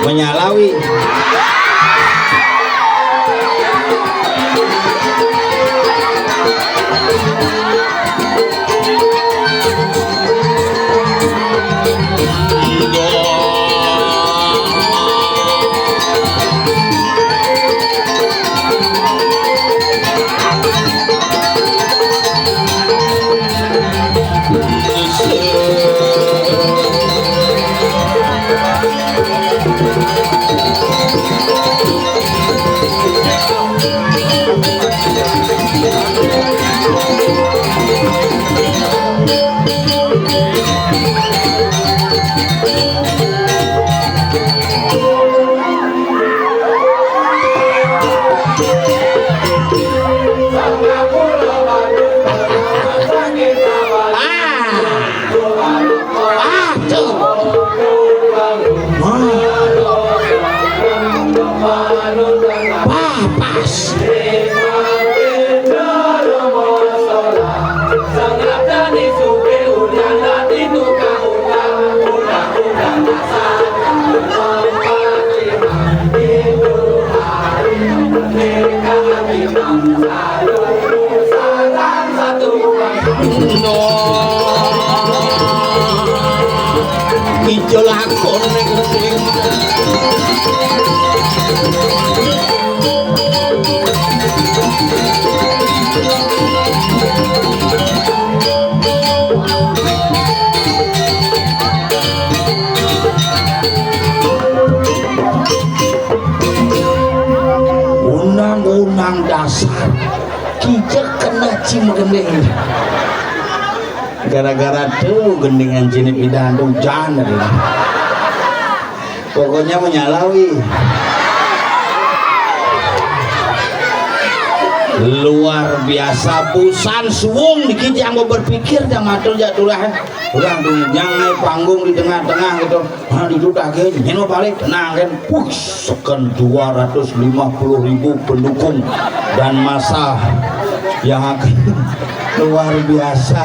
menyalawi ijo lakon ning kuping undang-undang dasar kijek kena cimgendeng gara-gara tuh gendingan cini pidan hujan pokoknya menyalawi luar biasa busan suwung dikit yang mau berpikir yang ngatur jatulah orang tuh jangan panggung di tengah-tengah gitu duduk aja nyenol balik tenang kan sekian 250.000 pendukung dan masa yang akan luar biasa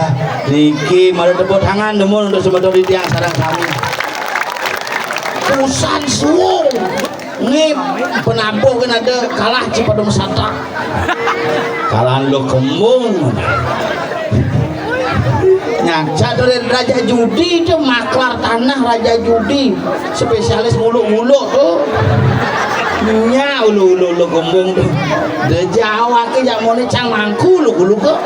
niki mari tepuk tangan demun untuk sebetulnya di tiang sarang kami pusan suwung ini penabuh kan ada kalah Cipadung Santa kalah lo kembung nyaca dari Raja Judi itu maklar tanah Raja Judi spesialis muluk-muluk tuh nya ulu gembung tuh de Jawa ke jamone cang mangku lu kok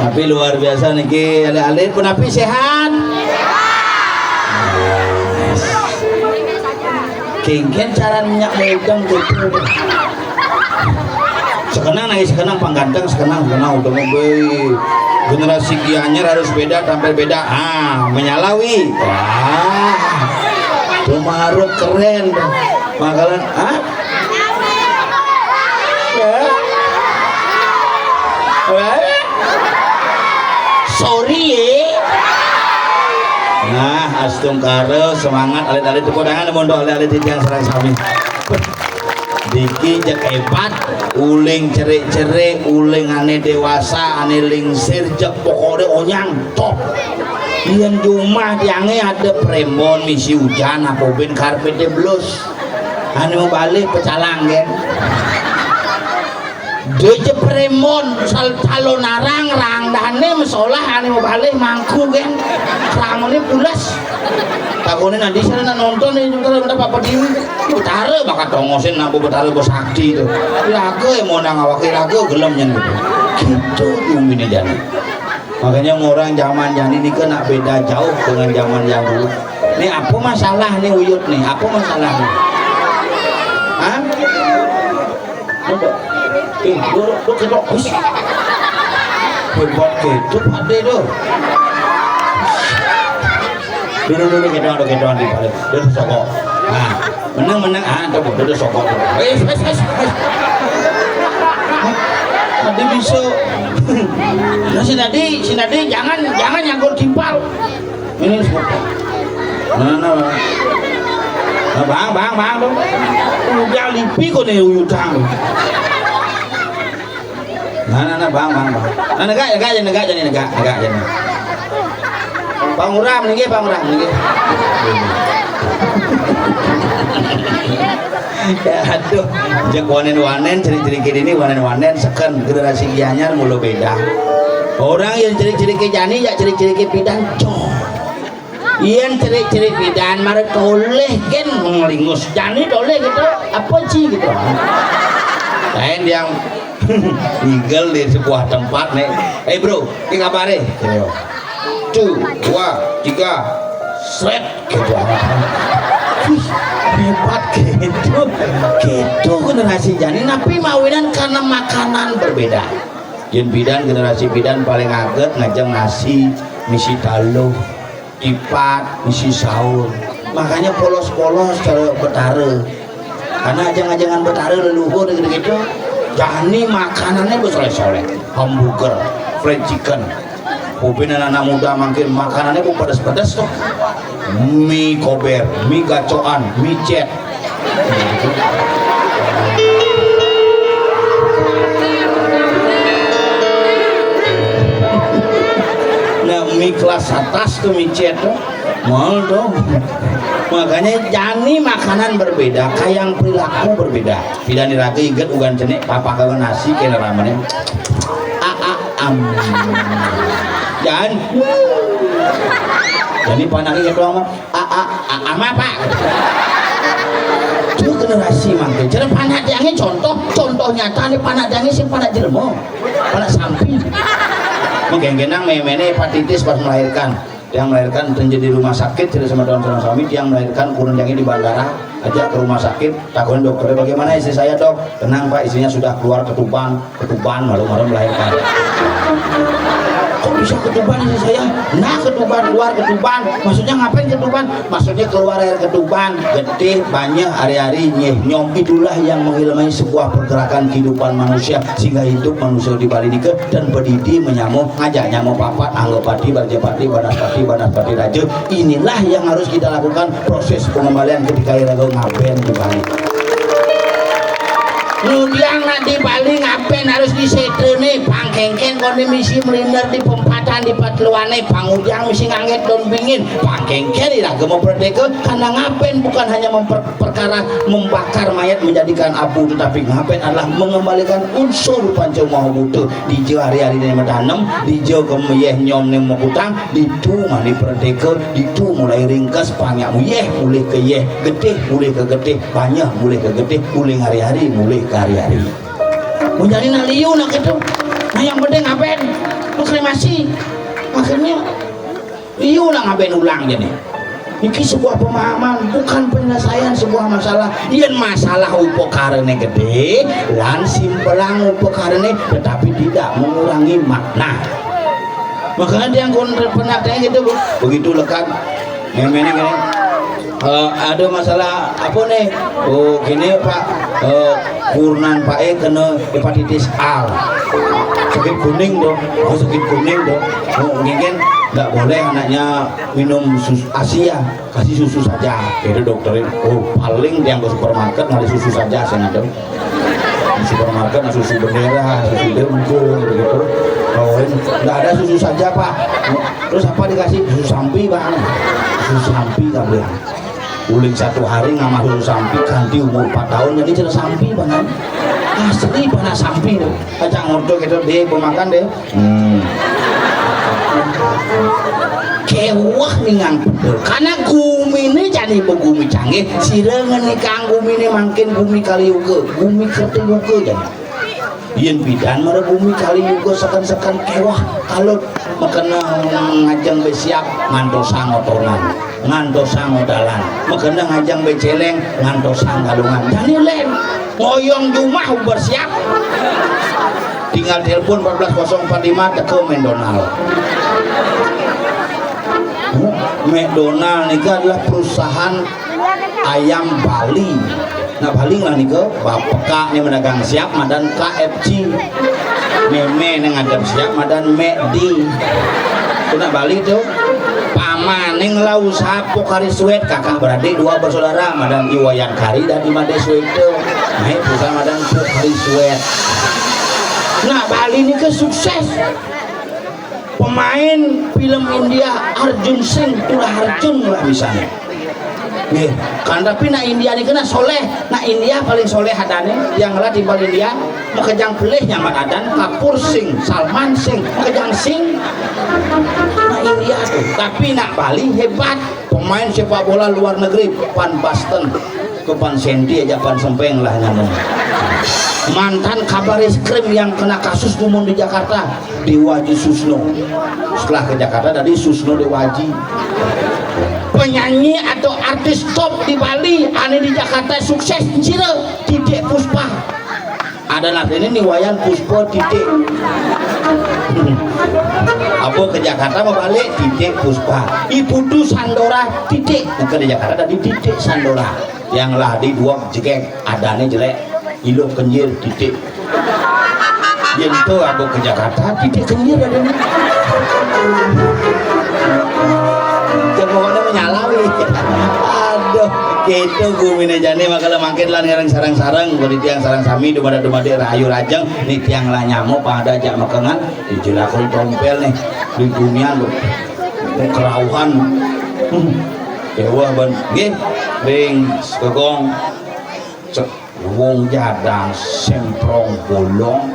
tapi luar biasa niki ale-ale pun api sehat kengken cara minyak megang gitu sekenang nangis sekenang pangganteng sekenang udah mobil generasi kianyar harus beda tampil beda menyalawi Tumaruk keren makalan sorry nah astung karo semangat alit-alit tepuk tangan mondo alit-alit yang serang sami diki jak hebat uling cerik-cerik uling ane dewasa ane lingsir jak pokoknya onyang top yang cuma tiangnya ada premon misi hujan apa ben karpet de blues ane mau balik pecalang kan Deje premon salo narang rang dane mesolah ane mau balik mangku kan ramone pulas takone nanti sana nonton nih sebentar Bapak Dewi betara maka tongosin nabu betara bos sakti itu lagu mau nang awake lagu gelem nyen gitu umine jane makanya orang zaman jani ini kena beda jauh dengan zaman yang dulu Nih apa masalah nih Uyut nih? Apa masalah nih? Hah? Duduk kedok kus. Hebat gitu Pak De tuh. Duduk kedok di balik. Duduk sokok. Nah, menang coba duduk sokok. Tadi bisa. Nah si Nadi jangan nyangkut timpal. Ini nah bang dong. Udah lipi kok nih uyutang. Nah bang. Nah negak jadi. Panguram nih. Ya aduh, jeung wanen ciri-ciri ini wanen seken generasi anyar mulu beda. Orang yang ciri-ciri jani ya ciri-ciri pidan cong. Iyan ciri-ciri pidan mare toleh kan ngelingus jani toleh gitu. Apa sih gitu. Lain yang tinggal di sebuah tempat nih. Bro, ini kabare? 1 2 3 sret gitu. Hebat gitu generasi jani tapi mawinan karena makanan berbeda. Yen bidan generasi bidan paling aget ngajeng nasi misi taluh ipat misi sahur, makanya polos-polos cara betare karena ajang-ajangan betare leluhur gitu jani makanannya bersoleh-soleh, hamburger, fried chicken. Pupinan anak muda makin makanannya pun pedas-pedas tuh. Mie kober, mie gacoan, mie cet. Nah mie kelas atas tuh mie cet tuh. Mal dong. Makanya jani makanan berbeda, kayang perilaku berbeda. Pidani ragi inget ugan cenek papa kawan nasi kena ramane. Jangan jadi panaknya doang ama pak itu generasi mangke jadi panak diangin contoh nyata nih panak diangin sih panak jelmo panak samping menggenggenang memene hepatitis pas melahirkan yang melahirkan terjadi di rumah sakit tidak sama tahun suami yang melahirkan kurang jangan di bandara ajak ke rumah sakit takutin dokternya bagaimana istri saya dok tenang pak istrinya sudah keluar ketuban malu-malu melahirkan kok bisa ketuban istri saya nah keluar ketuban maksudnya ngapain ketuban maksudnya keluar air ketuban gede banyak hari-hari nyom itulah yang menghilangkan sebuah pergerakan kehidupan manusia sehingga hidup manusia dibalidikeun dan berdidi menyamuk ngajak nyamuk papat anggapati barjapati banaspati raja inilah yang harus kita lakukan proses pengembalian ketika iraga ngaben dibalik Nudiang nanti balik ngapain harus disetene pangkengken kondisi melindar di pempatan di patluane pangujang misi nganget don bingin pangkengken iraga mau berdeka karena ngapain bukan hanya perkara membakar mayat menjadikan abu tetapi ngapain adalah mengembalikan unsur pancau mau butuh di jauh hari-hari ini metanem di jauh kemuyeh nyom nih mau utang di tu mani berdeka di tu mulai ringkas panyak muyeh mulai ke yeh gede mulai ke gede banyak mulai ke gede mulai hari-hari mulai hari-hari menjadi naliu nak itu nah yang penting ngapain kremasi akhirnya liu lah ngapain ulang jadi ini sebuah pemahaman bukan penyelesaian sebuah masalah yang masalah upokarene gede lan simpelang upokarene tetapi tidak mengurangi makna makanya dia yang penatanya gitu begitu lekat gini ada masalah apa nih oh gini pak kurnan pak kena hepatitis A sakit kuning dong mungkin nggak boleh anaknya minum susu Asia kasih susu saja jadi dokterin oh paling yang ke supermarket ngasih susu saja saya ngadem di supermarket susu bendera susu dengkul begitu nggak ada susu saja pak terus apa dikasih susu sampi bang susu sampi nggak boleh uling 1 hari ngamah susu sampi ganti umur 4 tahun jadi cerita sampi banget asli banget sampi tuh kacang ngordo gitu deh pemakan deh kewah ningang pedul karena gumi ini jadi begumi canggih sirengan nih kang gumi ini makin gumi kali juga gumi kerti juga jadi yen bidan mara bumi kali juga sekan-sekan kewah kalau makanya ngajeng besiap mantosan otonan ngantos sangodalan makanya ngajang beceleng ngantos sanggalungan jadi lem ngoyong jumah bersiap tinggal telepon 14045 teke McDonald. McDonald ini adalah perusahaan ayam Bali. Nah Bali lah nih ke Bapeka nih medagang siap madan KFC meme nih ngadap siap madan McD itu Bali tuh pamaning lah usaha Pokari Sweat kakak beradik dua bersaudara madan Iwayan Kari dan Imade Sweat nah perusahaan madan Pokari Sweat. Nah Bali ini ke sukses pemain film India Arjun Singh Tula Arjun lah misalnya nih kan tapi na India ini kena soleh na India paling soleh adane yang lah di Bali India makejang pelih nyaman adan Kapur Singh Salman Singh makejang Singh na India tuh tapi nak Bali hebat pemain sepak bola luar negeri Pan Basten ke Pan Sendi aja Pan Sempeng lah nyamuk mantan kabar eskrim yang kena kasus umum di Jakarta Dewaji Susno setelah ke Jakarta dari Susno Dewaji penyanyi atau artis top di Bali aneh di Jakarta sukses cira Titik Puspa ada nanti ini wayan Puspa Titik apa ke Jakarta mau balik Titik Puspa Iputu Sandora Titik ke di Jakarta dari Titik Sandora yang lah di dua jegek adanya jelek ilo kenjir Titik itu aku ke Jakarta Titik kenjir adanya pokoknya menyalawi aduh gitu gumine jane makala makin lah ngerang sarang-sarang beri tiang sarang sami dumada-dumade rayu rajeng nih tiang lah nyamuk pada jak makengan dijelakon tompel nih di dunia lu kerauhan dewa ban nggih bing segong cek wong jadang semprong bolong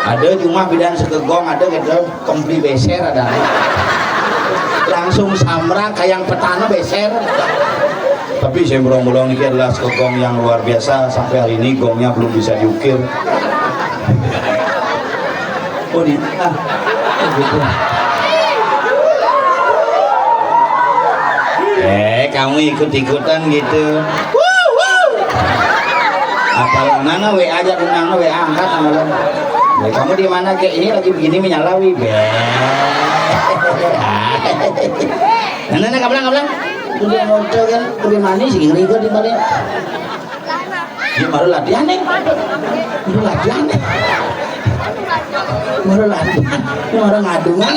ada cuma bidan segegong ada gitu kompli beser ada langsung samra kayak yang petana beser tapi saya bolong-bolong ini adalah segong yang luar biasa sampai hari ini gongnya belum bisa diukir oh di gitu. Kamu ikut-ikutan gitu apal nana WA aja undang WA angkat amalan kamu di mana kayak ini lagi begini menyalawi nana kablang udah modal kan udah manis sih ngeri di balik ini baru latihan nih baru latihan ini orang ngadungan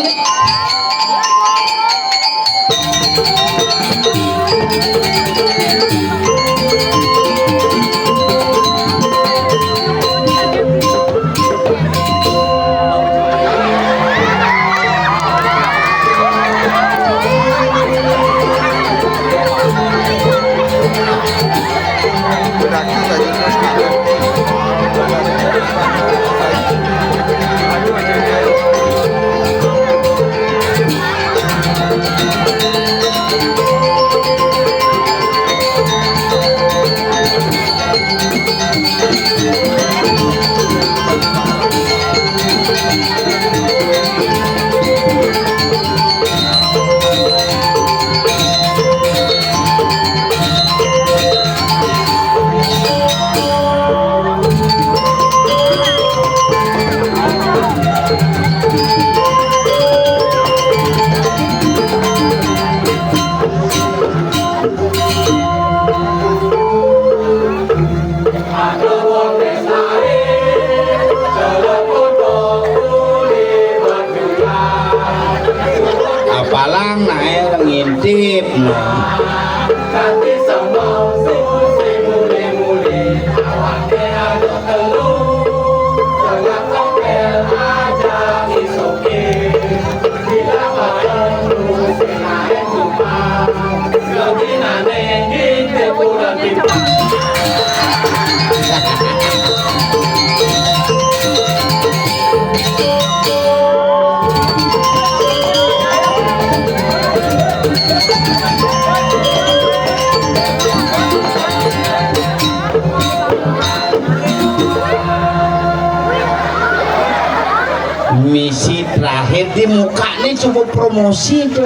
misi terakhir di muka nih coba promosi tuh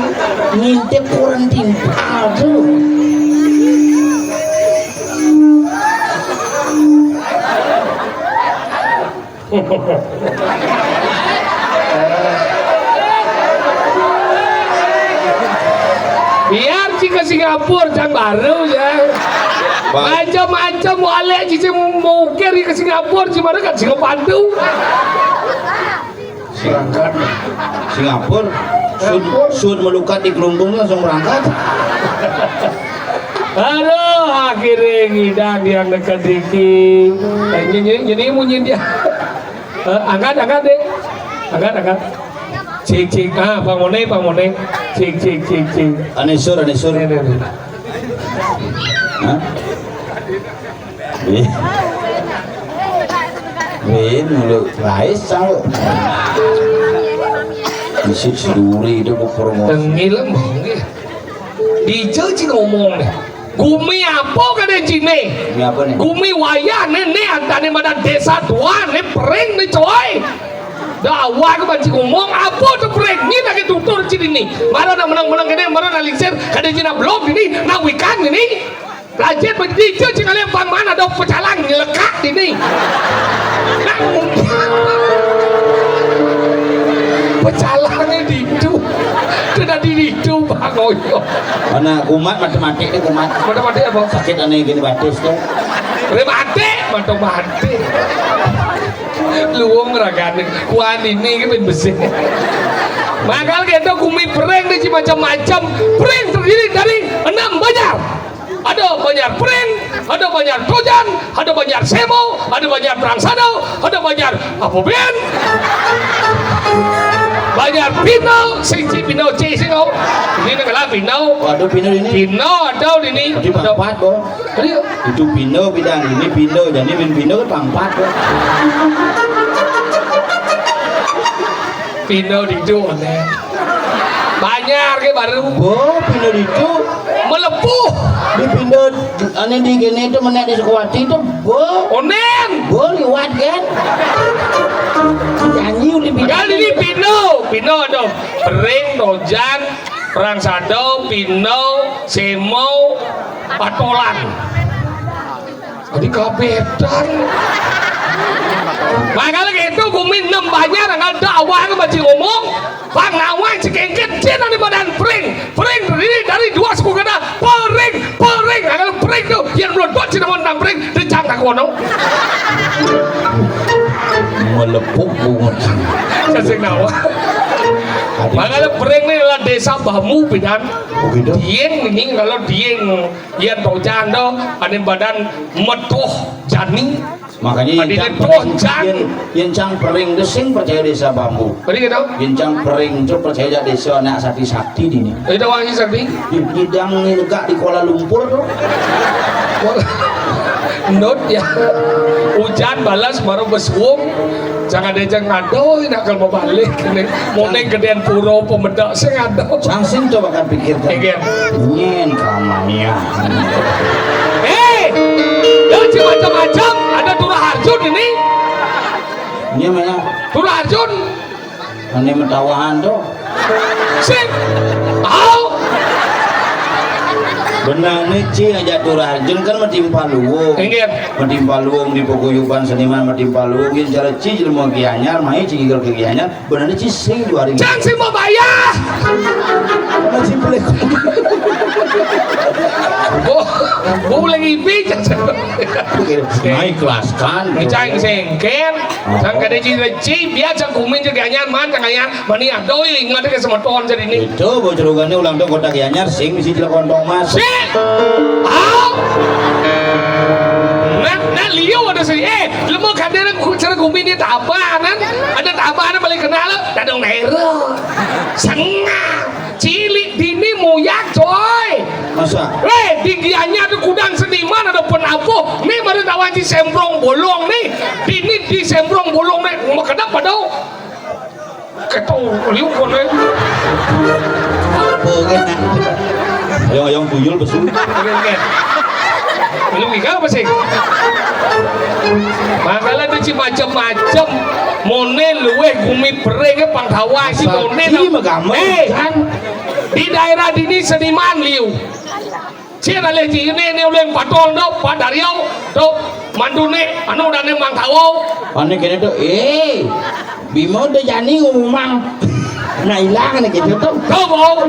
ngintip kurang timpal tuh. Biar sih ke Singapura dan baru ya. Macam-macam boleh sih mau kiri ke Singapura sih mana kan Singapura. Singapura sun melukat di kelumbung langsung berangkat. Aduh, akhirnya ngidang yang dekat dikit. Jadi munyin dia. Angkat deh. Angkat. Cik. Bang Mone. Cik. Anesur. Hah? Mulut rais sang. Isi seduri itu promosi. Tengil emang. Dijauh sih ngomong nih. Gumi apa kan Cine? Gumi apa nih? Gumi wayah nih antara pada desa tua nih pering nih coy. Dah awak banci ngomong apa tuh pering ni lagi tutur Cine ni. Mana nak menang ini, mana nak lingsir kada Cina blok ini, nak wikan ini. Lajet dijauh sih kalian bang mana ada pecalang lekat ini. Pecalangnya didu. Tidak didu Bang Oyo. Mana kumat matematik ni kumat. Matematik apa? Sakit aneh gini batis tu. Matematik. Luang ragan kuan ini kan besi. Makal kita kumi pering ni macam-macam. Pering terdiri dari 6 banjar. Ada banyak pring, ada banyak tojan, ada banyak semo, ada banyak prangsado, ada banyak apa ben? Banyak pino, singci pino cising oh. Ini negala pino. Waduh pino ini. Pino ada ini. Di pangpat boh. Itu pino bidang ini pino, jadi pino kan pangpat boh. Pino di itu banyak ke baru. Boh pino di itu melepuh. Di pino, aneh di gini itu menek di Sukawati itu boh. Onen. Boh liwat kan. Nyanyi di pino. Kali ini pino ada pering, tojan, prangsado, pino, semo, patolan. Jadi kabetan. Makanya gitu gumin 6 banyak dengan dakwah ke baca ngomong bang nawang cikengket cina di badan pering terdiri dari 2 suku kata pering kalau pering tuh yang belum buat cina mau pering dicang tak kono Melepuk bungut. sesing nawang. Makanya pering ini adalah desa Bamu bidan. Begitu. Dieng ini kalau dieng yang tojan tuh ada badan metuh jani. Makanya yang cang pering desing percaya desa bambu. Tadi kita Yang cang pering itu percaya desa anak sakti di ini. itu wangi sakti. Di bidang negak di Kuala Lumpur tuh. Not ya hujan balas baru besuung jangan dia ngadoh nak kalau mau balik ini mau neng gedean puro pemedak saya ngadoh Sangsin coba kan pikirkan. Nyen kamanya. Ya macam-macam ada Turah Arjun ini. Ini namanya Turah Arjun. ini mentawahan tuh. Sing. Tahu. Benang neci aja Turah Arjun kan metimpa luwung. Metimpa luwung di paguyuban seniman metimpa luwung ini cara cicil mau gianyar mai cicil ke gianyar benar neci sing 2000. Jangan sih mau bayar. Masih boleh. Boleh ngibik. Naik kelas kan. Ngecang sengken. Sang kada cici biasa kumin jadi anyan man kanganya mani adoi ingat ke semeton jadi ini. Itu bocorugane ulang tahun kota gianyar sing misi cilok kontong mas. Nah liu ada sih lemah kadang cara kumin ini tabanan ada tabanan balik kenal dadong nero sengah cilik dini moyak coy masa di gianya ada kudang seniman ada penabuh nih baru tawan di sembrong bolong nih dini di sembrong bolong nih mau kenapa dong ketau liu kon nih apa kan yang tuyul besul Belum ikan apa sih? Makanya ada si macam-macam. Mone luwe gumi pereng panghawa si mone. Di daerah ini seniman liu. Cina lagi ini oleh patol do, padariau do, mandune, anu dane manghawa. Ane kene tuh, Bimo udah jani ngomong. Nah hilang nih gitu tuh. Kau mau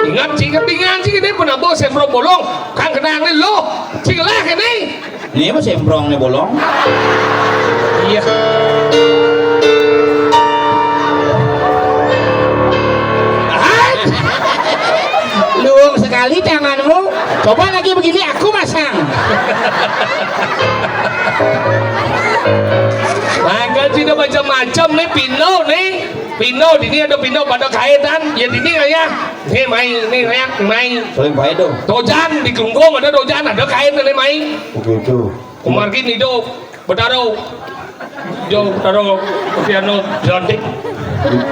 ingat jika pingan sih ini pernah bawa semprong bolong, kan kenang nih lo, cinglah ini. Ini apa semprong nih bolong? Iya. Luang sekali tanganmu. Coba lagi begini aku masang. Mangga sih ada macam-macam nih Pino di sini ada Pino pada kaitan ya di sini ya nih main Paling baik dong. dojan di Kelungkung ada dojan ada kaitan nih main Begitu. kemarin itu betaro piano jantik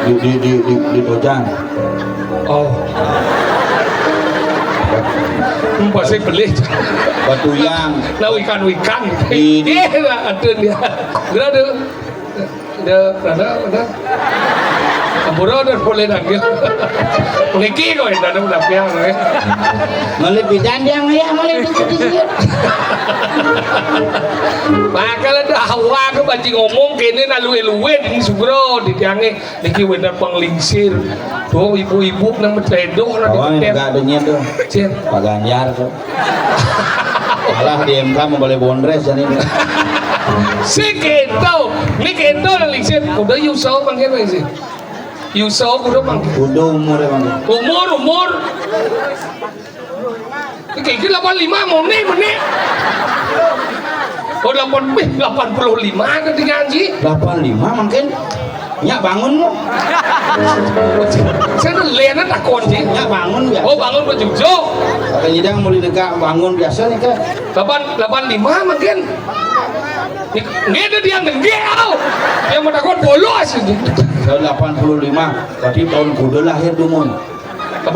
Di Dojang. oh pasti beli Batu yang. nah ikan iya ada dia berada ada Ampura dan boleh nanggil boleh kiko itu ada udah piang Malah bidan yang ya malah dikit-dikit. Makanya ada hawa ke banci ngomong kene na luwe-luwe di sugro di tiange niki bener penglingsir tuh ibu-ibu nang metredo na Oh, di enggak adanya tuh. Cien Pak Ganjar tuh. Malah di MK mau boleh bondres jadi ini. si kento ni kento na lingsir udah yuso panggil lingsir yuso udah panggil Udah umurnya bang. umur kayak 85 mau nih oh 85 nanti ngaji 85 mungkin. Nyak bangun mu. saya tuh lihatnya takon sih Nyak bangun biasa. oh bangun berjujo Pakai nyidang mulai dekat bangun biasa nih kan. 85 mungkin ini ada dia nenggel yang menakut bolos Tahun 85 berarti tahun kuda lahir tuh mun. 85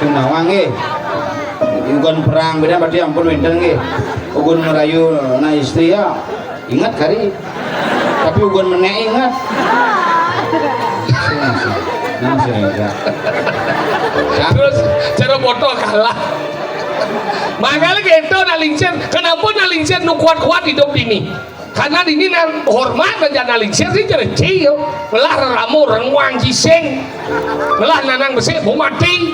Sunawang Ugun perang beda berarti ampun winter Ugun merayu na istri ya. Ingat kali. Tapi ugun menek ingat. terus cara foto kalah makanya gitu nalingsir kenapa nalingsir nu kuat-kuat hidup ini karena ini nan hormat dan nalingsir sih jadi ciyo melah ramu renguang gising melah nanang besi mau mati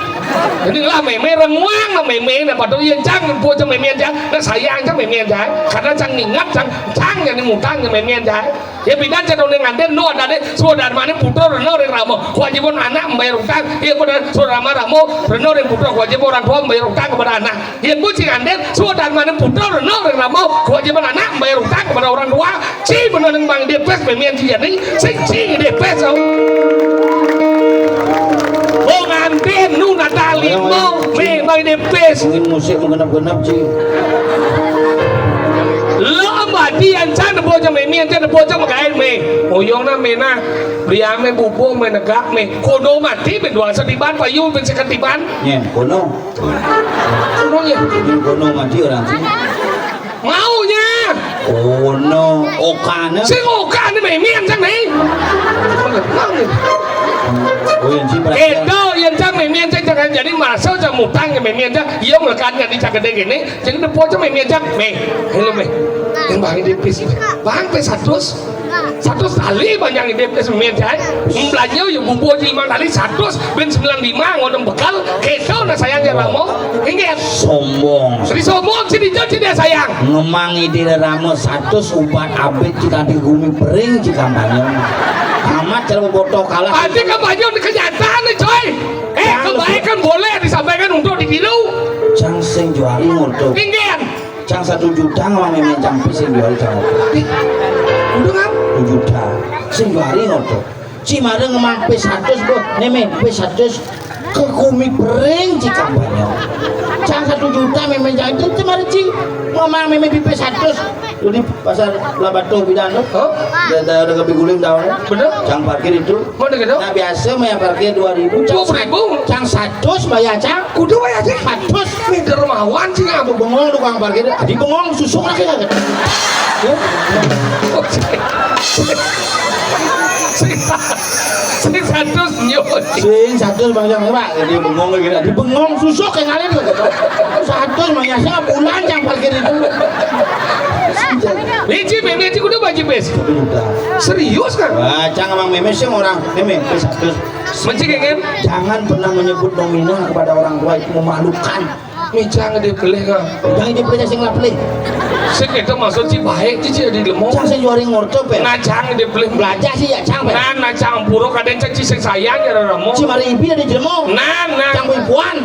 jadi lah meme renguang na meme na padahal yang cang pun cang meme cang na sayang cang meme cang karena cang ingat cang yang mutang cang meme cang ya bidan cang dengan den no ada deh sudah mana putra reno yang ramu kewajiban anak membayar utang iya benar sudah ramu reno yang putra kewajiban orang tua membayar utang kepada anak iya pun cing anden sudah mana putra reno yang ramu kewajiban anak membayar utang kepada orang tua ci benar yang bang depes meme cing jadi ci depes oh nganten nu natali mau me bang depes Mungkin musik menggenap-genap sih. lo abadi ancan boja memi ancan boja makai me oyong na me na bria me bubu me negak me kono mati ben dua setiban payu ben seketiban Nyen, kono. kono ya Kono mati orang sih. maunya Kono, okana. sing oka ni memi ancan nih Oh yang sih Edo yang cang memi ancan jangan jadi masa cang mutang yang memi ancan iya melekat yang dicak gede gini jadi depo cang memi ancan me hello me yang bang depes bang pe 100 tali banyak depes memi ancan belanja yang bubu 5 tali 100 ben 95 ngodong bekal kedo na sayang ya ramo inget sombong. Sri sombong sini jauh sini sayang Ngemangi di ramo 100 ubat abet jika di gumi bering jika banyak. Amat cara bodoh kalah. Adi kebanyakan kenyataan nih coy kebaikan boleh disampaikan untuk ditiru Cang sing juari ngoto. ingin Cang 1 juta ngomong memen campi sing juari cang ngoto. udah kan 1 juta sing juari ngoto. Si mare ngemang P100 bro. Neme P100 ke gumi bering jika banyak. Cang 1 juta juta memang jadi kemarin cing ngomong memang pipe 100 di pasar Labatu Bidano. Oh, Ada kebiguling daunnya. bener? Cang parkir itu. Mana gitu? Nah biasa bayar parkir 2000. 2000? Cang 100 bayar cang. Kudu bayar sih. 100. Ini dermawan sih Aku ngabu. bengong tukang parkir. Di bengong susuk lagi kan. Sing 100 nyot. Sing 100 bang cang Pak. Di bengong lagi. Di bengong susuk yang ngalir. 100 bayar saya bulan cang parkir itu. Meji meji kudu baju pes. Serius kan? Wah, cang emang memes sih orang memes 100. Meji kengen? Jangan pernah menyebut nominal kepada orang tua itu memalukan. Meja ngede beli kan? Jangan dibeli sing lapli. Sing itu maksud si baik sih di lemong. Cang sing juaring ngorto pe. Nah jangan dibeli Belajar sih ya cang pe. Nah jangan buruk kadang cek sing sayang ya ramo. Si mari ibi ada di lemong. Nah Cang puan.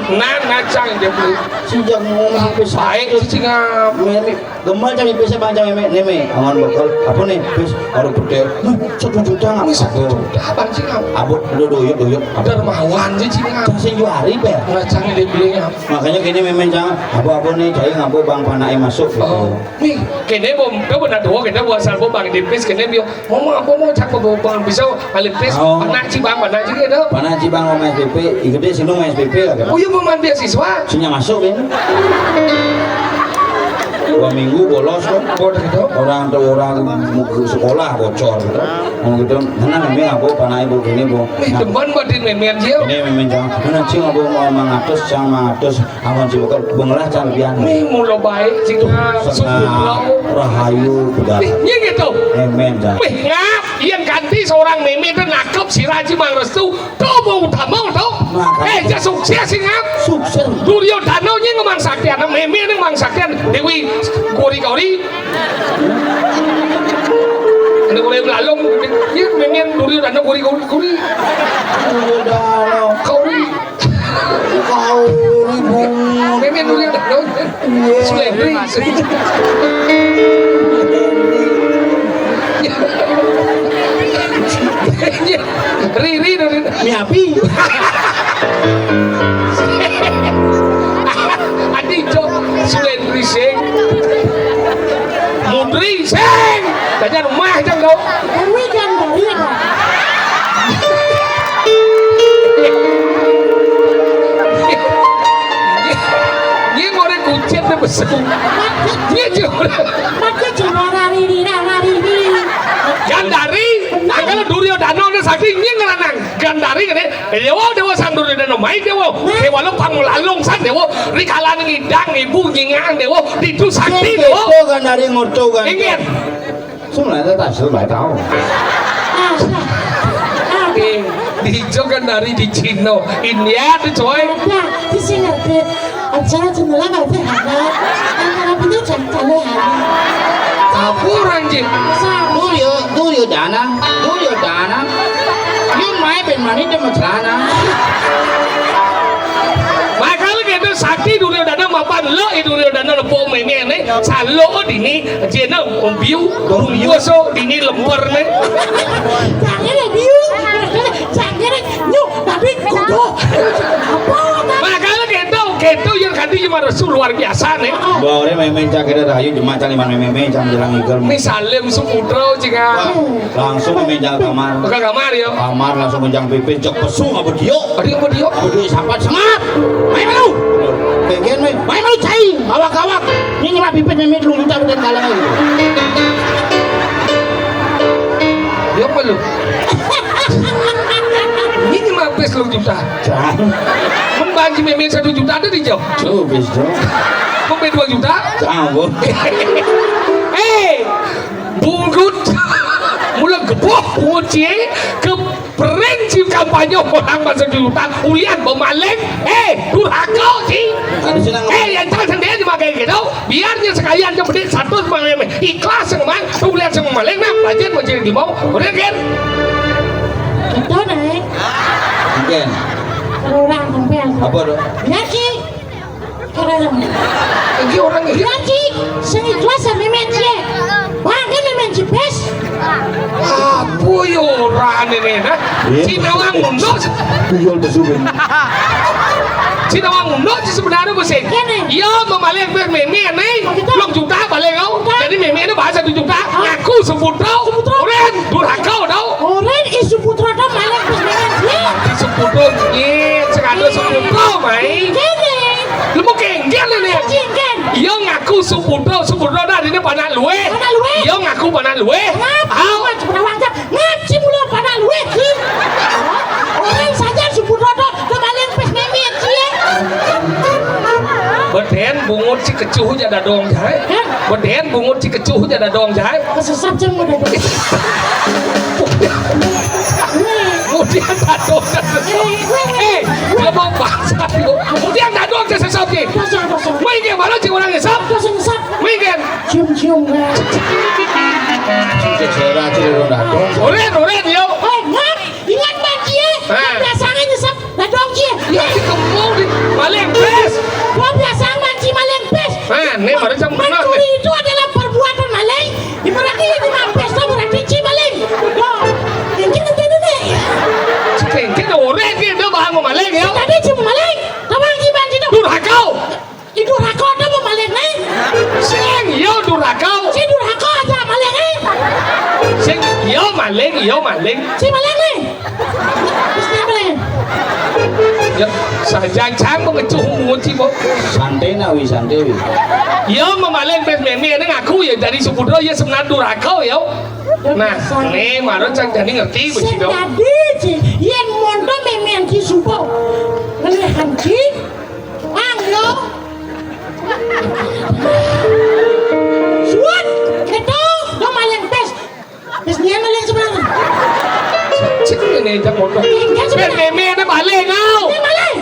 jangan dibeli. Si jang ngomong pe Baik sih ngap. Meme gemal cang ibi bang cang meme neme. Angon bakal apa nih? Pes baru putih. 1 juta nggak satu. Abang sih ngap. Abot doyok. Dermawan sih ngap. Cang sing juari pe. Nah jangan dibeli ngap. Makanya gini meme cang apa nih cai ngabo bang panai masuk. Oh, nih, kene bom, kau benar doa kene buat salvo bang di pes kene bio, mau apa mau cak bang bisa alih pes, panak sih kene. Panai bang mau SPP, igede sini mau SPP lah kan. Oh iya peman beasiswa. Sinya masuk kan. 2 minggu bolos kan. Bodoh gitu. Orang ke sekolah bocor gitu. Mau gitu, mana memang aku panai begini bu. Nih depan batin memen jil. Ini memang jangan. Mana cing aku mau mengatus, cang mengatus. Aman sih bukan bengelah cang biar. Nih mulu baik cing sungguh lau. Rahayu budak. Nih gitu. Memen cang. Wih ngap, yang ganti seorang meme itu nakep si Raji Mangrestu. Tuh mau utamau tuh. Dia sukses sih ngap. Sukses. Duryodhana nya ngemang saktian, meme nya ngemang saktian. Dewi gori-gori. Ini boleh belalung. Ini meme Duryodhana gori-gori. Gori. Kau ribung. Meme Duryodhana. Sulendri. Riri. Miapi. Adijo Sulendri sing Mundri sing tanya rumah jang dong Dewi kan dari Ini ngorek kucing deh besar Ini juga Maka cuma rari Gandari kalau Duryodhana udah sakit ini ngelanang Gandari kan dewa sang Duryodhana main dewa lo panglalung san dewa rikalan ngidang ibu nyingang dewa itu sakti dewa Itu kan dari ngorto kan. ingat Sebenarnya tak selesai tahu. di kan dari di Cina India tuh coy Ada di Singapura acara jendela nggak ada antara punya jangan hari kabur anjing Duryodhana. Yun main ben mani dia macelana. makanya gitu sakti Duryodhana mapan lo Duryodhana lepo meme salo dini jena biu so dini lemper nih jangan ya biu jangan nyuk tapi kudu apa makanya gitu yang ganti cuma Rasul luar biasa nih Bawa orang main cak kira rayu cuma cari mana main cak jelang igal. misalnya musuh putro jika Langsung main cak kamar. ke kamar ya Kamar langsung menjang pipin cok pesu ngabut dio. tadi apa dia Sampai semangat. Main malu. Pengen main malu cai. Awak. Ini mah pipin main lu juta dan kalang lagi. dia apa lu ini mah pes lu juta Jangan. membanci meme 1 juta ada di jauh Tuh bis dong. meme 2 juta Campur. bungkut mulai gebok kunci ke prinsip kampanye orang masa juta ulian pemaleng durhaka sih Ada senang. yang jangan sendiri cuma kayak gitu biarnya sekalian yang penting satu semangat ikhlas semang tuh lihat semua maleng nah pelajar menjadi di mau udah kan itu naik Mungkin. orang sampean Apa dong? ya sih karena ini orang ini ya sih sing ikhlas sama menci bahkan menci pes apa ya orang ini nah si nawang mundur Tuyul besuben. Cina wang no ci sebenarnya bosen. Iya memalek meme nih. Belum juta balik kau. Jadi meme itu bahasa 7 juta. Ngaku Suputra. Oren durhaka tau. Oren isu putra dah malek besar dia. Suputra ini sekadar Suputra mai. Kene. Lu mau kenggen nih. Kenggen. Iya ngaku Suputra dah ini panak luwe. Iya ngaku panak luwe. Aw, cuma wangkat. Ngaci mulu panak luwe ki. Orang saja Suputra dah malek pes meme dia. Beden bungut si kecuh jada dong jai. Beden bungut si kecuh jada dong jai. Kesesat jam udah dong. Kemudian dadong. Dia mau bangsa. Kemudian dadong ke sesuatu. Mungkin mana sih orang ngesap? Mungkin. Cium-cium kan. Cera ciri dadong. Oren yo. Ingat banjir. Biasanya nyesap dadong dia. Ya di kembung di Maleng Pes. Gua biasa manci maleng pes. Ini baru jam mana? Mencuri itu adalah perbuatan maleng. Berarti di pes itu berarti ci maleng. Mungkin itu deh. Kita oren kita bahang Maleng yo. Tadi ci maleng. Tawang ci banjir itu. Durhakau. Itu durhaka ada mau maleng nih. Sing yo durhakau. Si durhaka aja maleng nih. Sing yo Maleng. Si maleng nih. Bisnya maleng. Ya, sajang cang mengecuh munci mo. Santai na wi. Ya memaleng pes meme ini ngaku ya dari Suputra ya sebenarnya durakau ya. Nah, nih marah cang jadi ngerti begitu. Jadi ci, yen mondo meme ci supo. Ngelihan ci, anglo. Suat, itu do maleng pes. Pesnya maleng sebenarnya. Cik ini jang motor. Pes meme ini maleng kau. Ini maleng.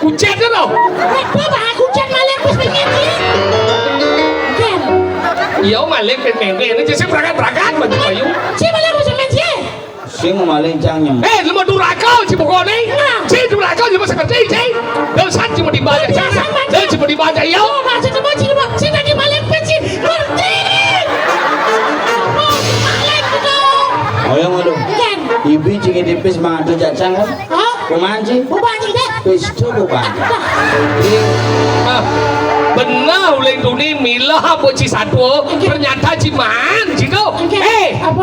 Kucet tu tau. Itu bah kucet maleng pes meme ci. Ken. Iya maleng pes meme ini jadi berangkat baju kayu. Ci maleng pes meme ci. Sing maling cang nyem. Lu mau durakau si pokok ni. Si durakau cuma seperti si. Dosan cuma dibaca cang. Dan cuma dibaca ya. Oh, masih coba ci coba. Ci tadi maleng pes ci. Ngerti. Oh, maleng itu. Oh yang aduh. Ken. Ibi cing dipis mangadu jacang kan. Hah? Kumanci. Bukan deh. Pis tu bukan. Benar ulang dunia milah boci satu ternyata ciman cikau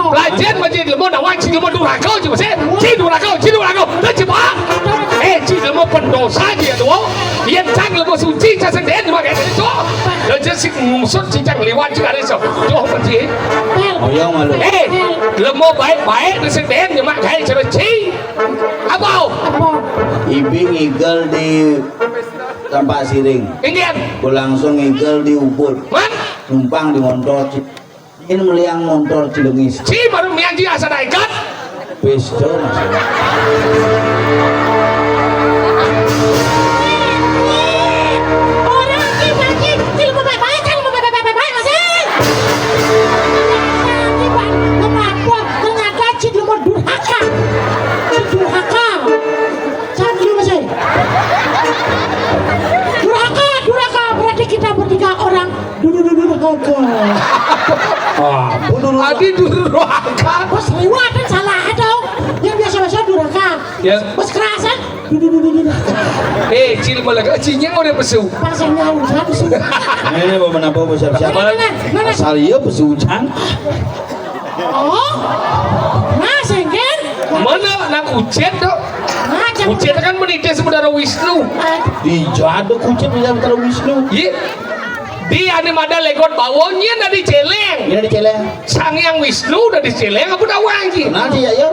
pelajar macam lemah nawan cik lemah durakau cik masih cik durakau dan cepat cik lemah pendosa dia tu yang cang lemah suci cak senden cuma kayak itu dan cik ngusut cik cang lewat cik ada so jauh macam Oh yang malu. lemah baik dan senden cuma kayak cik apa Ibi ngigel di tempat siring. ingin Ku langsung ngigel di Ubud. man Numpang di motor. Ini meliang motor Cilengis. cik baru mianji asa naikat Pis tu masalah. Orang di banjir, ci lebih baik kan lebih baik masih. Kenapa? Ternyata ci lemah durhaka. Durhaka. Cak lu masih. Durhaka berarti kita bertiga orang durhaka. Bodoh. adi durhaka Bos lewat kan salah dong. Yang biasa-biasa durhaka. Ya. Bos kerasan. cil malaga cinya udah pesu Pasangnya hujan sih. Ini mau menapa siap-siap. Mana? Asal iya pesu hujan. Oh. Nah, sengken. mana nak ucet dok Nah, jam. ucet kan menikah saudara Wisnu Di jaduk kucing di dalam terlalu Wisnu. iya di animada legot bawonnya dari celeng Ini di celeng. sang yang Wisnu udah di celeng apa dah wangi Kenal sih ya yo.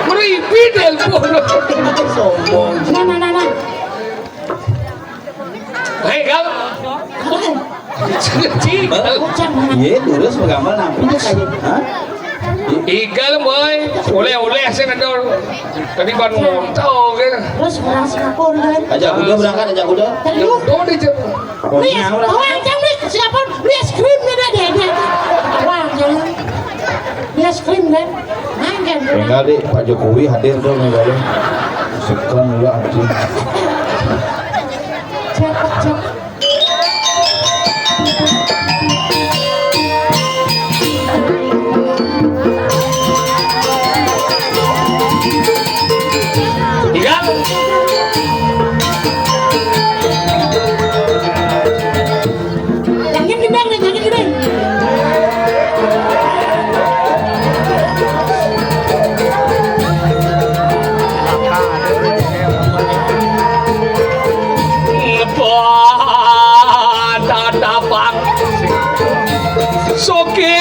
meripi telepon Sombong. Nah. hei kang cik Hujan mana? Iya, terus bagaimana nampaknya kayak. Hah? igal boy oleh saya kadang tadi ban montau kan Terus orang Singapura kan. Ajak kuda berangkat, ajak kuda. Terus tuh di Oh, Lihat, nyang lah. orang jam ni siapa? Dia scream dia dia. Orang jangan. Dia scream kan. Main Enggak deh, Pak Jokowi hadir dong enggak deh. Sekarang enggak anjing. Cepat. igal tapang soke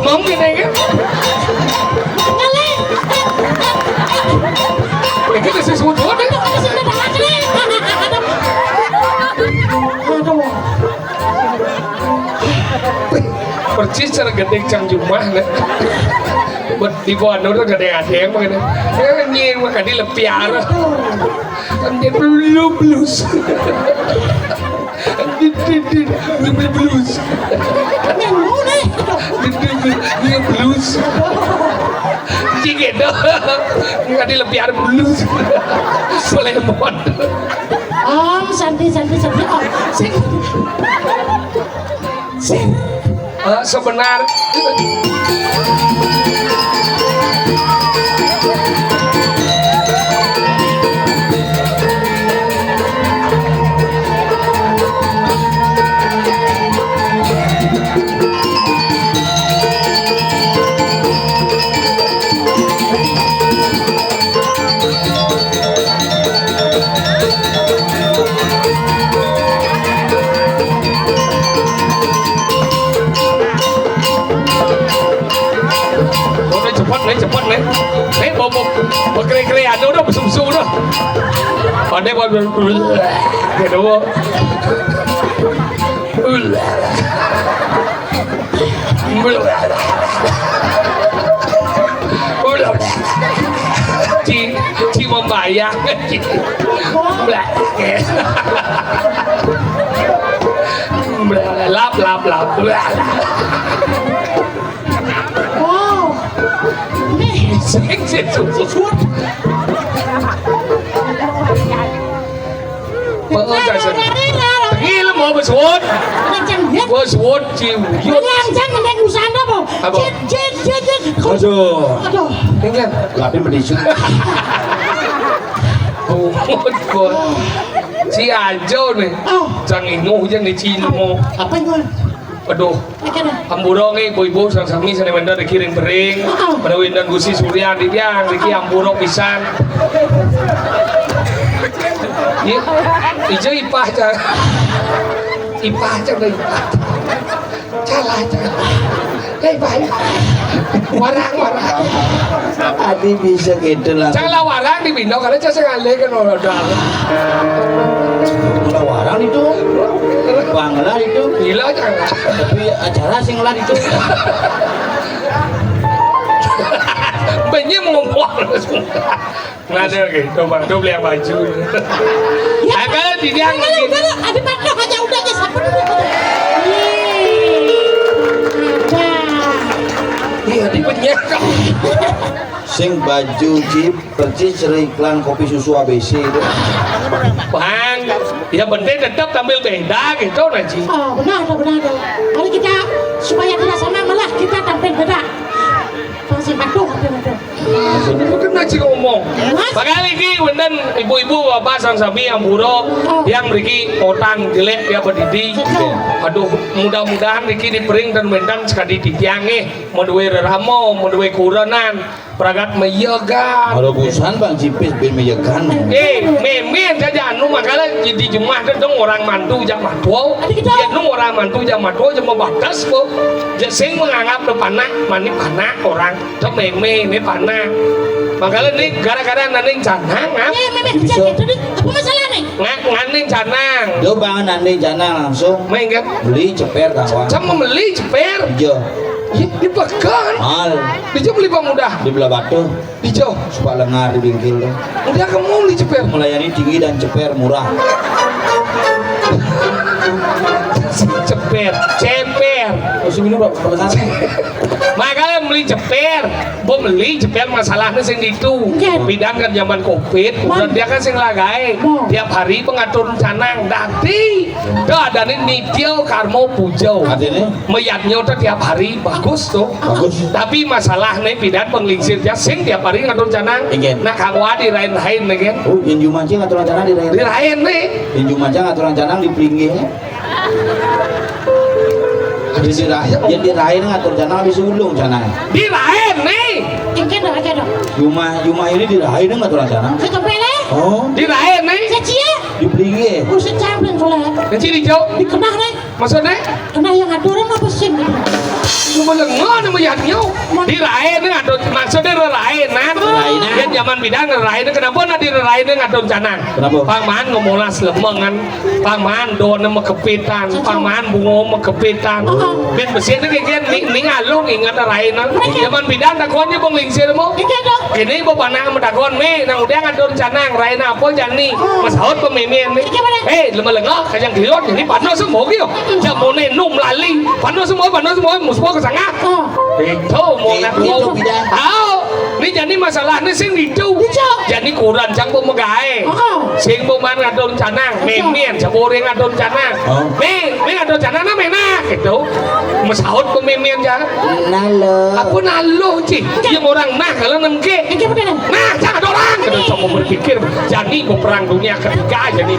mong cái này cái này sẽ xuống thuốc đấy persis cara gede cang jumah nih di bawah nó gede adem begini nyin maka di lepiar kan dia blues di blues dia blues cikit dah nggak di lepiar blues Lemon Om santai Om sing sebenar cepat nih mau kere-kerean udah bersumsu udah pandai buat gitu ci membayang lap Sing suốt. Gila mau bersuốt. Bersuốt chiều. Yang jangan naik usanda po. Aduh. Tinggal. Lapin berdisuk. Si Ajo nih. Jangan ingu jangan dicino. Apa itu? Aduh, Amburo nih, ibu-ibu sang-sami sana bener dikirim bering, pada windan Gusi Surya di biang, Riki Amburo pisan. Iya, ijo ipah cah, udah ipah, calah, ipah, warang. Adi bisa gitu lah. Calah warang di bindong karena cah sekali kan orang Kalau warang itu, bangla itu. Gila jangan. Tapi acara sing lah itu. Banyak ngomong. Nggak ada gitu bang, tuh beli baju. Agak di dia Kalau ada mana hanya udahnya siapa dulu? Iya di banyak. Sing baju jeep persis iklan kopi susu ABC itu. Bang, ya penting tetap tampil beda gitu Naji. Oh benar. Mari kita supaya tidak sama malah kita tampil beda. Pasti patuh. Bukan Naji ngomong. Bakal ini bener ibu-ibu bapak sang sami Amburo yang Riki otang jelek dia berdidi. Aduh mudah-mudahan Riki dipering dan mendan sekali ditiangi. Menduwe reramo, menduwe kurenan. Pragat meyegan. Kalau busan bang Cipis bin meyegan. Memen saja anu makanya di jumah itu orang mantu jam matuau. Dia nu orang mantu jam matuau jam batas po. Sing menganggap le panak mani panak orang. Itu meme ini panak. Makanya nih gara-gara naning canang ngap. Bisa gitu nih. Apa masalah nih? Nganing canang. Do bangan nanti jana langsung Main kan? beli ceper kawan. Sama membeli ceper. Ijo. Dipekan. Mal. Dijo beli bang mudah. Di belah batu. Dijo. Suka lengar di bingkil tuh. Udah kamu beli ceper. Melayani tinggi dan ceper murah. Ceper. Masih minum benar. Makanya beli jeper, beli jeper masalahnya sing itu. Bidang kan zaman covid, udah dia kan sing lagai tiap hari pengatur canang. Dati, dah ada nih nitio karmo pujo. Artinya? Meyatnya udah tiap hari bagus tuh. Bagus. Tapi masalahnya bidang penglingsirnya sing tiap hari ngatur canang. Nah kangwa di lain-lain nih kan. Oh, yang jumancing aturan canang di Di lain nih. yang jumancing aturan canang di pinggirnya. Jadi lain ngatur canang habis ulung canang. Di lain nih. Ingin dong, aja dong. Yuma ini di lain ngaturan canang. Saya kepele. Oh, Di lain nih. Saya cia. di pinggir. Urusan camping soalnya. Kecil hijau. Dikenal nih. Maksudnya? Kena yang aturan apa sih? Cuma lengan sama yatnya. Di lain nih ngatur maksudnya relainan. Relainan. Yang zaman bidang relainan kenapa nanti relainan ngatur canang? Kenapa? Paman ngomolas lemengan, paman don sama kepitan, paman bungo sama kepitan. Ben besi itu kayak ning alung ingat relainan. Zaman bidang takonnya bang lingsir mo. Ingin dong. Ini bapak nang medakon me nang udah ngatur canang relainan apa jani. Mas haut pemimpin me. Lemah lengah kajang kilot ini pano semua gitu. Jamone num lali, pano semua muspo kesanga. Itu mau nak mau. Tahu. Ini jadi masalahnya sing itu. Jadi kurang jang pemegai. Sing peman ngatur canang, memien sabore ngatur canang. Me ngatur canang na mena gitu. Mas haut pemimpin jangan. Nalo. Apa nalo cik? Yang orang nah kalau nemke. Nah jangan orang. Kita coba berpikir. Jadi kau perang dunia ketiga jadi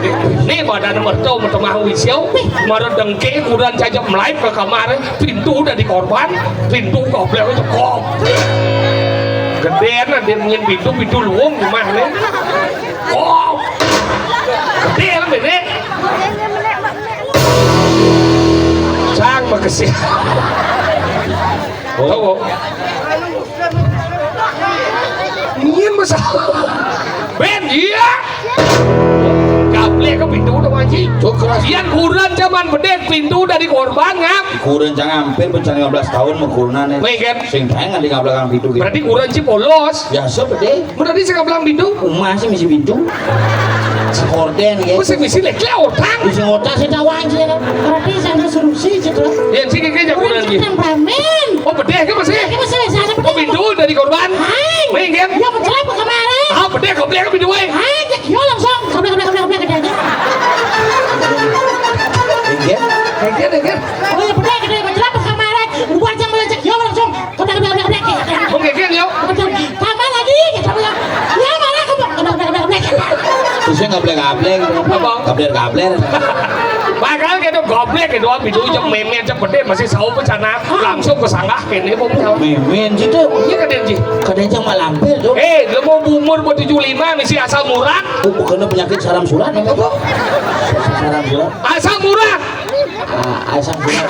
nih badan mertua mertua wisio. Marah dengke kurang saja melayu ke kamar. Pintu udah dikorban. Pintu goblok itu kop. Gedean ada yang pintu luang rumah nih. Kop. Gede lah bener. Sang makasih. Oh. Nian masalah. Ben iya. Gablek ke pintu udah wajib. Ian kurang zaman bedek pintu udah dikorban ngap. Kurang jangan hampir bencana 15 tahun mengkurunan ya. Baik kan? Sing tayang di belakang pintu gitu. Berarti kurang sih polos. Biasa bede. Berarti saya bilang pintu. Masih misi pintu. Horden ya. Mesti lekle orang. Misi otak sih tawang sih. Berarti saya solusi gitu. Yang sih kayak kurang Orang gitu. kita pamen. Oh bedek kan masih. Ini masih saya Oh pintu udah dikorban. Hai. Baik kan? Ya mencelah ke kemarin. Ah bedek goblek ke pintu wae. Hai, yo langsung. Kamu ke dia. Iya. Kayak kan? Oh ya benar gede mencelah ke kemarin. Buat jam cek yo langsung. Kamu. Oh kayak kan yo. Kamar lagi gitu ya. Ya mana kamu? Terusnya gablek. Apa? Gabler. Bakal gitu goblek gitu pintu jam memen jam gede masih sahu bencana langsung ke sanggah kene pun. Memen situ. Iya kan Ji? Kadang jangan malampir tuh. Lu mau umur buat 75 misi asal murah. Oh, bukan penyakit saram surat nih apa? Saram surat. Asal murah. Asam surat.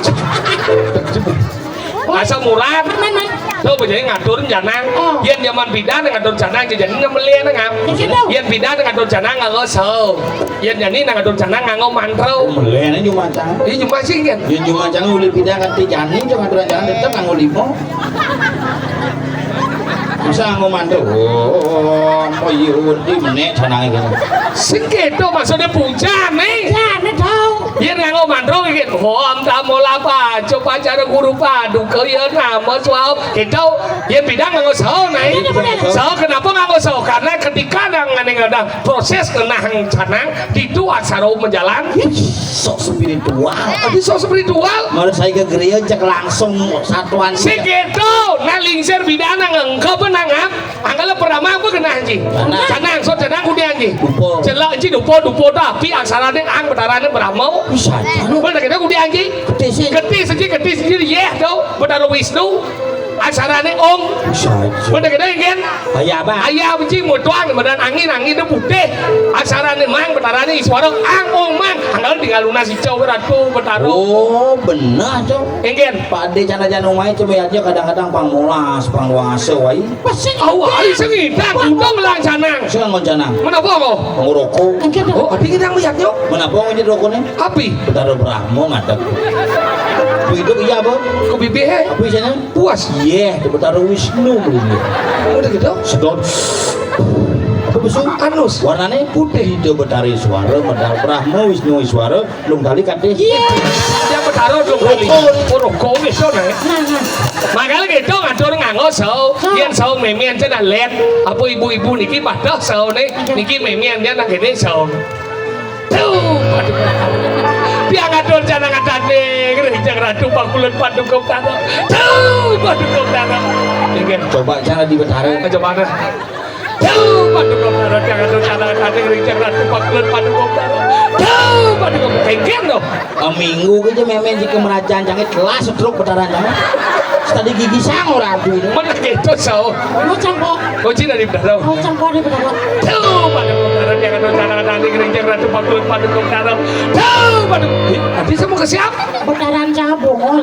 Asal murah. Tuh jadi ngatur janang. Yen zaman bidan ngatur janang jadi ngemeli ngap. Yen bidan ngatur janang nganggo seu. Yen jadi ngatur janang nganggo mantrau. Melene cuma cang. Ini cuma sih kan. Yen cuma cang ulit pindah kan jani cuma aturan jangan tetep nganggo limo. Bisa nganggo mantrau. Oh, apa iya undi menek janang iki. Sing keto maksudnya puja nih. Ya, nih tahu. Yen nganggo mantrau iki om tamola pa coba cara guru padu keuyeun nama suau gitu. Yen bidang nganggo seu nih. Seu kenapa nganggo seu? Karena ketika ada proses kenang canang itu aksara menjalan. Sok spiritual. Tapi so spiritual. Menurut saya ke gereja cek langsung satuan. Si gitu, nah lingser bidana ngengkau benangap. Anggala pertama apa kena anjing? Canang, so canang kudia anjing. Dupo. Celak anjing dupo tapi aksaranya ang betaranya beramau. Bisa aja. Mana kita kudia anjing? Geti sejak yeah tau. Betara Wisnu. Aksaranya om. Bisa aja. Mana kita ingin? Ayah apa? Ayah anjing mau tuang badan angin itu putih. Aksaranya mang betaranya iswara ang om mang. Anggala tinggal lunas hijau beratu betaro. Oh, benar cok. Ingin. Pak De jana-jana umai coba aja kadang-kadang pangmulas, pangwase wai. Pasang Awal sengidang udah melang canang. Saya ngoncana. Menapa kok? Nguroko. Oh, adik kita melihatnya. Menapa ini rokonya? Api. Betaro Brahmo ngadep. Begitu iya apa? Kok bibi he? Apa sana? Puas. Iya, di Betaro Wisnu begini. Udah gitu. Sedot. Apa besok? Anus. Warnanya putih itu Betari Iswara, Betaro Brahmo Wisnu Iswara, lung kali kate. Dia bertaruh dulu kali. Oh, rokok itu. gitu nih. Makanya gitu ngatur nganggo sau, yang sau memian cina let, apa ibu-ibu niki pada sau nih, niki memian dia nak gini sau. Tuh, dia ngatur cina ngadane, kerja ratu pakulan padu kau tanah. Tuh, padu kau tanah. Ingin coba cara di Betara coba mana? Tuh, padu kau tanah, dia ngatur cina ngadane, kerja ratu pakulan padu kau tanah. Tuh, padu kau pengen loh. Minggu aja memen jika merajang jangit kelas stroke Betara jangan. Tadi gigi sang orang tuh. Mana gitu sau? Mau campur. Kau cina di Betara. Mau campur di Betara. Tuh, padu kau tanah, dia ngatur cina ngadane, kerja ratu pakulan padu kau tanah. Tuh, padu. Nanti saya mau ke siapa? Betaran jangan bongol.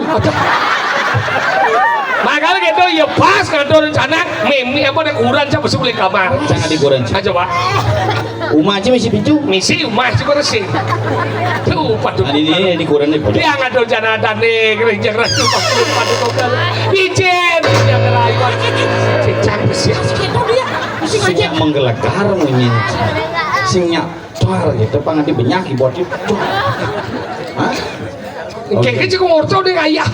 Makanya gitu ya pas ngatur rencana memi apa ada ukuran siapa masuk beli kamar Jangan digoreng. coba Uma aja masih pintu. misi emas juga resik tuh padu Ini digoreng nih. dia ngatur rencana tadi kerenjang ratu pakai padu kokal ijen yang ngelawan cecang besiak Itu dia. Mesti Sing ngajak. menggelegar menyin. Sing nyatar gitu pangan di benyak body. Hah? Kayaknya cukup ngorco deh ayam.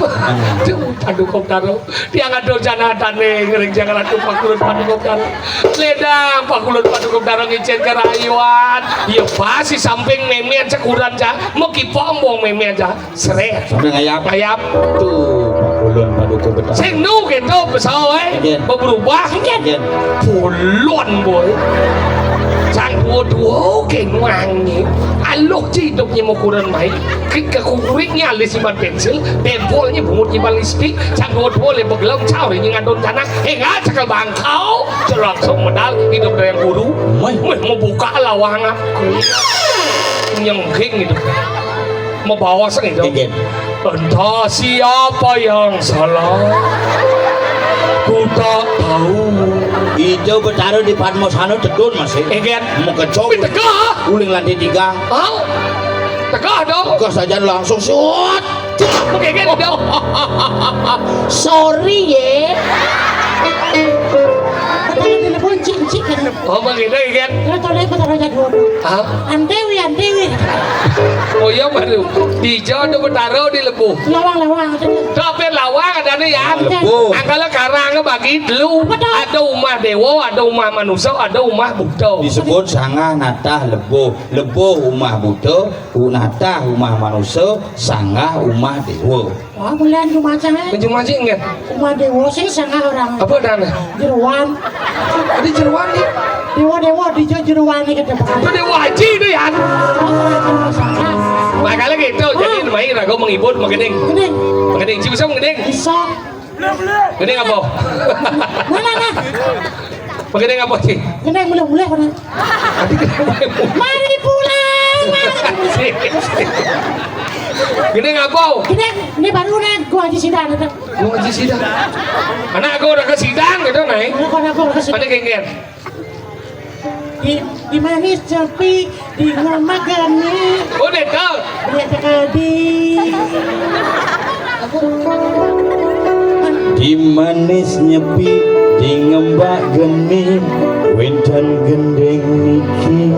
Tuh, padu kokal. Dia ngatur rencana tadi kerenjang ratu pakai padu kokal. Ledang pakulan padu kokal ngicen kerayuan. Ya pas di samping memian cekuran cah. Mau kipombong memian cah. Seret. Sampai ngayap. Ayam. Tuh, pakulun paduku Betara. Sing nu gitu besar Again. berubah Again. pulon boy sang dua kayak wangi alok hidupnya mau kurang baik kekuriknya alis simpan pensil tempolnya bungut nyimpan listrik sang dua le begelam caw ini ngadon tanah nggak cakal bangkau langsung medal hidup dari yang guru mau buka lawang aku nyengking gitu mau bawa sang itu Again. entah siapa yang salah ku tak tahu Ijo Betara di Padmosano cedun masih. Egen Mau kecok. tegah Uling lantai 3. oh tegah dong Gas saja langsung shoot. Egen dong Sorry ya. Betara telepon cik kan. oh begitu Egen Kalau tolong Betara jadi dua. ah Antewi. oh iya baru di Jawa Betara di Lebu Lawang. tapi lawang ada nih ya Lebu. angkala karang bagi dulu ada umah dewa ada umah manusia ada umah Buddha Disebut sangah natah lebo. Lebo umah Buddha, natah umah manusia, sangah umah dewa. Wah, bulan Jumacah. cuma sih ingat Umah dewa sing sangat orang. apa dana Jeruan. di Jeruan nih Dewa di jeruan ini ke depan. itu dewa haji itu ya makanya gitu jadi main ragu menghibur mengening sih bisa mengening Bisa. mengening apa Mana? mengening apa sih Kena mulai kan. Mari pulang. mengening apa Ini baru nih gua di sidang itu. mau ngaji sidang anak aku udah ke sidang gitu naik Aku kasih. ada kengket Di manis sepi di ngamagani. udah tau Dia tekadi. Di manis nyepi, di ngembak geni, wedan gendeng niki.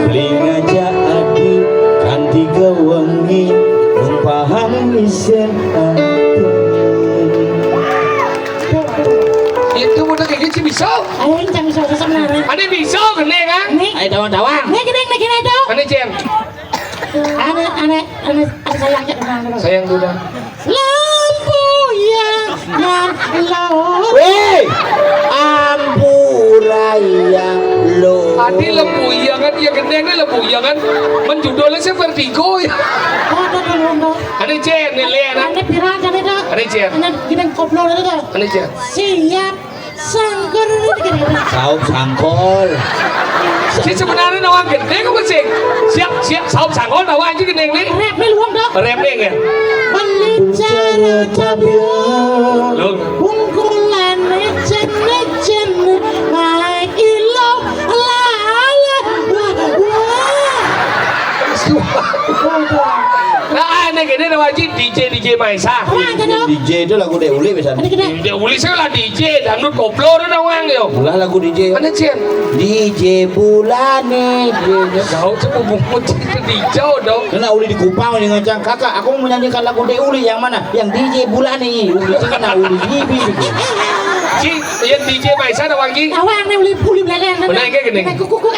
Beli ngajak adi, kanti gawangi, numpahan isen ati. itu udah kayak gitu bisa Ayo ini jangan bisa sebenarnya. ada bisa gede kan Nih, Ayo tawang-tawang. nih gini itu. ada Jen Aneh sayangnya kenal. sayang duda Lampu yang lalu. Weh, ampuraya lo. Adi lembu iya kan iya gede kan lembu iya kan menjudulnya saya vertigo ya ada Jen nih lihat Aneh pirang kan itu. ada Jen Aneh gini koplo itu. ada Jen Siap sangkur gini. Saup sangkol. si sebenarnya nawang gede kok sih siap saum sangkol nawang aja gede nih Rep nih luang dong. rem nih kan Melicara tabio. lu Bungkulan lecen Mai ilo Lala. nah aneh ini ada wajib DJ Maisa. Orang aja dong. DJ itu lagu Deuli biasanya. Ada gede. Dia uli saya lah DJ, dangdut koplo dan awang yo. Ulah lagu DJ. Mana Cian? DJ Bulane. Kau coba bungkut itu DJ dong. Kena uli di Kupang nih ngacang kakak. Aku mau menyanyikan lagu Deuli yang mana? Yang DJ Bulane. Uli kena uli Jibi. Ci, yang DJ Maisa ada wangi. Awang nih uli belakang. Benar kayak gini. Kuku.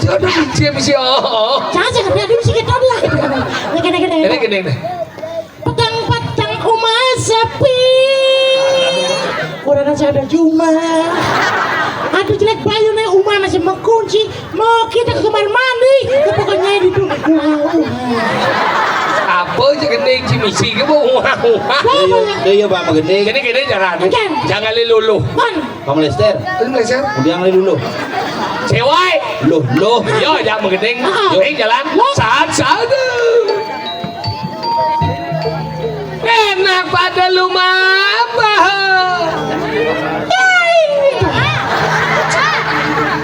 Aduh DJ misi oh. Jangan biar dia sedikit lah. Ini gini. Petang rumah sepi. Orang aja ada cuma. Aduh jelek bayu nih rumah masih mengunci. Mau kita ke kamar mandi. Pokoknya di rumah. Apa aja gini misi ke bawah. Dia apa gede? Gini jangan lulu. Kamu Lester. Terus Malaysia. Yang dulu. Cewek. Loh. Yo jangan menggedeng. Yo jalan. Saat. Enak pada lu mah.